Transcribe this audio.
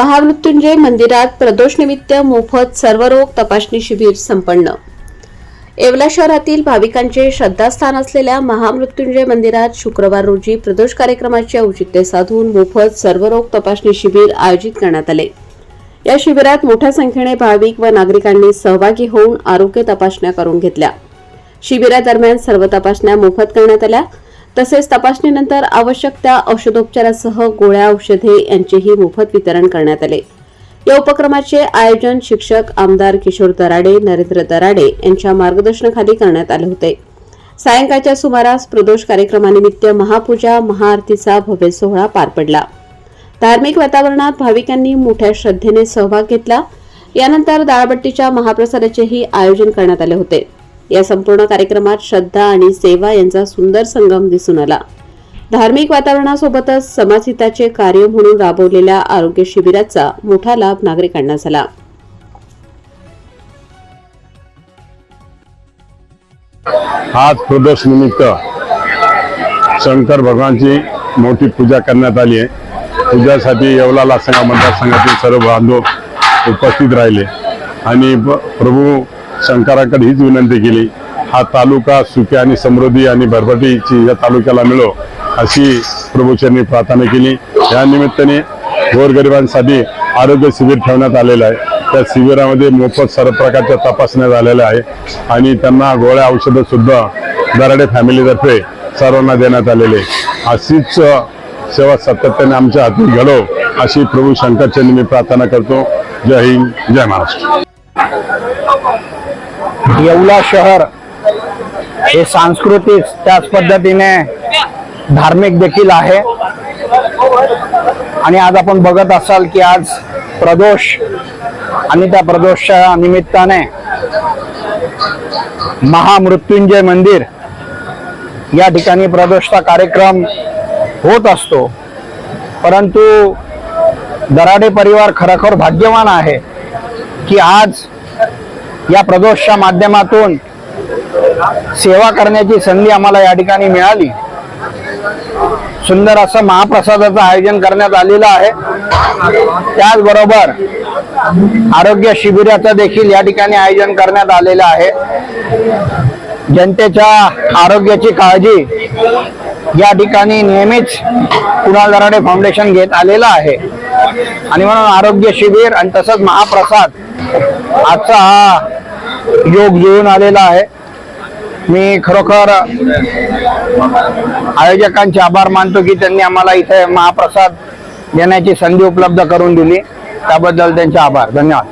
महामृत्युंजय मंदिरात प्रदोषनिमित्त मोफत सर्वरोग तपासणी शिबिर संपन्न। येवला शहरातील भाविकांचे श्रद्धास्थान असलेल्या महामृत्युंजय मंदिरात शुक्रवार रोजी प्रदोष कार्यक्रमाचे औचित्य साधून मोफत सर्वरोग तपासणी शिबिर आयोजित करण्यात आले। या शिबिरात मोठ्या संख्येने भाविक व नागरिकांनी सहभागी होऊन आरोग्य तपासण्या करून घेतल्या। शिबिरादरम्यान सर्व तपासण्या मोफत करण्यात आल्या। तसेच तपासणीनंतर आवश्यक त्या औषधोपचारासह गोळ्या औषधे यांचेही मोफत वितरण करण्यात आले। या उपक्रमाचे आयोजन शिक्षक आमदार किशोर दराडे, नरेंद्र दराडे यांच्या मार्गदर्शनाखाली करण्यात आले होते। सायंकाळच्या सुमारास प्रदोष कार्यक्रमानिमित्त महापूजा महाआरतीचा भव्य सोहळा पार पडला। धार्मिक वातावरणात भाविकांनी मोठ्या श्रद्धेने सहभाग घेतला। यानंतर दाळबट्टीच्या महाप्रसादाचेही आयोजन करण्यात आले होते। या संपूर्ण कार्यक्रमात श्रद्धा आणि सेवा यांचा सुंदर संगम दिसून आला। धार्मिक वातावरणासोबतच समाजहिताचे कार्य म्हणून राबवलेल्या आरोग्य शिबिराचा मोठा लाभ नागरिकांना झाला। आज प्रदोष निमित्त शंकर भगवानची मोठी पूजा करण्यात आली आहे। पूजासाठी येवला लासंगा मतदारसंघातील सर्व बांधव उपस्थित राहिले आणि प्रभू शंकराकडे हीच विनंती केली, हा तालुका सुखी आणि समृद्धी आणि भरभराटीची या तालुक्याला मिळो अशी प्रभूचरणी प्रार्थना केली। या निमित्ताने गोरगरिबांसाठी आरोग्य शिबिर ठेवण्यात आलेलं आहे। त्या शिबिरामध्ये मोफत सर्व प्रकारच्या तपासण्या झालेल्या आहे आणि त्यांना गोळ्या औषधं सुद्धा दराडे फॅमिलीतर्फे सर्वांना देण्यात आलेले। अशीच सेवा सातत्याने आमच्या हाती घडो अशी प्रभू शंकरचरणी मी प्रार्थना करतो। जय हिंद, जय महाराष्ट्र। येवला शहर हे सांस्कृतिक त्याच पद्धतीने धार्मिक देखील आहे आणि आज आपण बघत असाल की आज प्रदोष आणि त्या प्रदोषच्या निमित्ताने महामृत्युंजय मंदिर या ठिकाणी प्रदोषचा कार्यक्रम होत असतो। परंतु दराडे परिवार खरोखर भाग्यवान आहे की आज या प्रदोषच्या माध्यमातून सेवा करण्याची संधी आम्हाला या ठिकाणी मिळाली। सुंदर असं महाप्रसादाचं आयोजन करण्यात आलेलं आहे। त्याचबरोबर आरोग्य शिबिराचं देखील या ठिकाणी आयोजन करण्यात आलेलं आहे। जनतेच्या आरोग्याची काळजी या ठिकाणी नेहमीच कुणाल दराडे फाउंडेशन घेत आलेलं आहे आणि म्हणून आरोग्य शिबिर आणि तसंच महाप्रसाद आजचा हा योग जुळून आलेला आहे। मी खरोखर आयोजकांचे आभार मानतो की त्यांनी आम्हाला इथे महाप्रसाद देण्याची संधी उपलब्ध करून दिली। त्याबद्दल त्यांचे आभार, धन्यवाद।